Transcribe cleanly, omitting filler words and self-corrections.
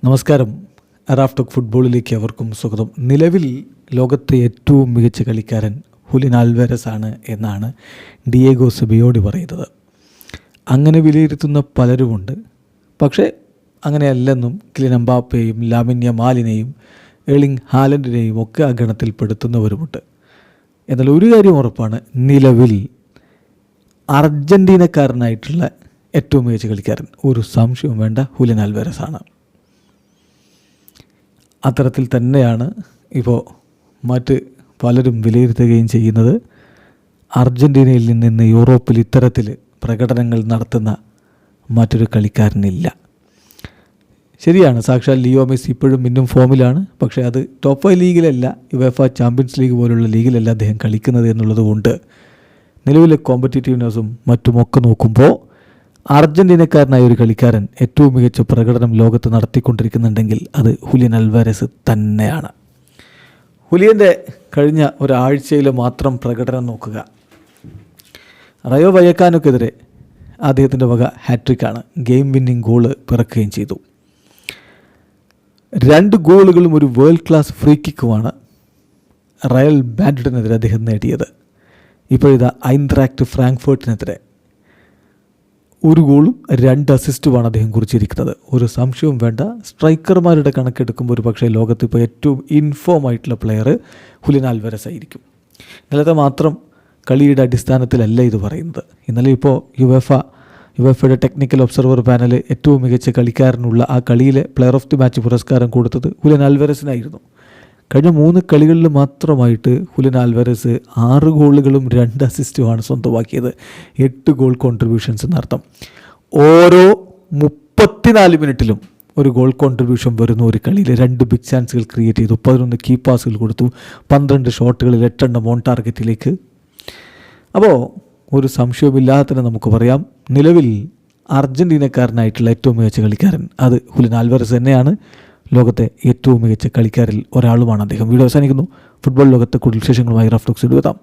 നമസ്കാരം. Raf talk ഫുട്ബോളിലേക്ക് അവർക്കും സ്വാഗതം. നിലവിൽ ലോകത്തെ ഏറ്റവും മികച്ച കളിക്കാരൻ ഹുലിൻ ആൽവാരസ് ആണ് എന്നാണ് ഡിയേഗോ സിമിയോണി പറയുന്നത്. അങ്ങനെ വിലയിരുത്തുന്ന പലരുമുണ്ട്. പക്ഷേ അങ്ങനെയല്ലെന്നും കിലിയൻ എംബാപ്പയെയും ലാമിൻ യമാലിനെയും എർലിംഗ് ഹാലൻഡിനെയും ഒക്കെ ആ ഗണത്തിൽ പെടുത്തുന്നവരുമുണ്ട്. എന്നാൽ ഒരു കാര്യം ഉറപ്പാണ്, നിലവിൽ അർജൻറ്റീനക്കാരനായിട്ടുള്ള ഏറ്റവും മികച്ച കളിക്കാരൻ ഒരു സംശയവും വേണ്ട ഹുലിൻ ആൽവാരസ് ആണ്. അത്തരത്തിൽ തന്നെയാണ് ഇപ്പോൾ മറ്റ് പലരും വിലയിരുത്തുകയും ചെയ്യുന്നത്. അർജൻറ്റീനയിൽ നിന്ന് യൂറോപ്പിൽ ഇത്തരത്തിൽ പ്രകടനങ്ങൾ നടത്തുന്ന മറ്റൊരു കളിക്കാരനില്ല. ശരിയാണ്, സാക്ഷാൽ ലിയോ മെസ്സി ഇപ്പോഴും മിന്നും ഫോമിലാണ്. പക്ഷേ അത് ടോപ്പ് 5 ലീഗിലല്ല, യുവേഫ ചാമ്പ്യൻസ് ലീഗ് പോലുള്ള ലീഗിലല്ല അദ്ദേഹം കളിക്കുന്നത് എന്നുള്ളത് കൊണ്ട് നിലവിലെ കോമ്പറ്റീറ്റീവ്നെസ്സും മറ്റുമൊക്കെ നോക്കുമ്പോൾ അർജൻറ്റീനക്കാരനായ ഒരു കളിക്കാരൻ ഏറ്റവും മികച്ച പ്രകടനം ലോകത്ത് നടത്തിക്കൊണ്ടിരിക്കുന്നുണ്ടെങ്കിൽ അത് ഹുലിൻ ആൽവാരസ് തന്നെയാണ്. ഹുലിയൻ്റെ കഴിഞ്ഞ ഒരാഴ്ചയിൽ മാത്രം പ്രകടനം നോക്കുക. റയോ വയക്കാനൊക്കെതിരെ അദ്ദേഹത്തിൻ്റെ വക ഹാട്രിക്കാണ്, ഗെയിം വിന്നിംഗ് ഗോള് പിറക്കുകയും ചെയ്തു. 2 ഗോളുകളും ഒരു വേൾഡ് ക്ലാസ് ഫ്രീ കിക്കുമാണ് റയൽ മാഡ്രിഡിനെതിരെ അദ്ദേഹം നേടിയത്. ഇപ്പോഴിതാ ഐൻട്രാക്ട് ഫ്രാങ്ക്ഫർട്ടിനെതിരെ 1 ഗോളും 2 അസിസ്റ്റുമാണ് അദ്ദേഹം കുറിച്ചിരിക്കുന്നത്. ഒരു സംശയവും വേണ്ട, സ്ട്രൈക്കർമാരുടെ കണക്കെടുക്കുമ്പോൾ ഒരു പക്ഷേ ലോകത്ത് ഇപ്പോൾ ഏറ്റവും ഇൻഫോമായിട്ടുള്ള പ്ലെയർ ഹുലിൻ ആൽവാരസ് ആയിരിക്കും. ഇന്നലത്തെ മാത്രം കളിയുടെ അടിസ്ഥാനത്തിലല്ല ഇത് പറയുന്നത്. ഇന്നലെ ഇപ്പോൾ യുവേഫയുടെ ടെക്നിക്കൽ ഒബ്സർവർ പാനൽ ഏറ്റവും മികച്ച കളിക്കാരനുള്ള ആ കളിയിലെ പ്ലെയർ ഓഫ് ദി മാച്ച് പുരസ്കാരം കൊടുത്തത് ഹുലിൻ ആൽവാരസിനായിരുന്നു. കഴിഞ്ഞ 3 കളികളിൽ മാത്രമായിട്ട് ഹുലിൻ ആൽവാരസ് 6 ഗോളുകളും 2 അസിസ്റ്റുമാണ് സ്വന്തമാക്കിയത്. 8 ഗോൾ കോൺട്രിബ്യൂഷൻസ് എന്നർത്ഥം. ഓരോ 34 മിനിറ്റിലും ഒരു ഗോൾ കോൺട്രിബ്യൂഷൻ വരുന്ന ഒരു കളിയിൽ 2 ബിഗ് ചാൻസുകൾ ക്രിയേറ്റ് ചെയ്തു, 11 കീ പാസുകൾ കൊടുത്തു, 12 ഷോട്ടുകളിൽ 8 ഓൺ ടാർഗറ്റിലേക്ക്. അപ്പോൾ ഒരു സംശയവുമില്ലാതെ തന്നെ നമുക്ക് പറയാം, നിലവിൽ അർജൻറ്റീനക്കാരനായിട്ടുള്ള ഏറ്റവും മികച്ച കളിക്കാരൻ അത് ഹുലിൻ ആൽവാരസ് തന്നെയാണ്. ലോകത്തെ ഏറ്റവും മികച്ച കളിക്കാരിൽ ഒരാളുമാണ് അദ്ദേഹം. വീഡിയോ അവസാനിക്കുന്നു. ഫുട്ബോൾ ലോകത്തെ കൂടുതൽ വിശേഷങ്ങളുമായി റാഫ് ടോക്സ് എത്താം.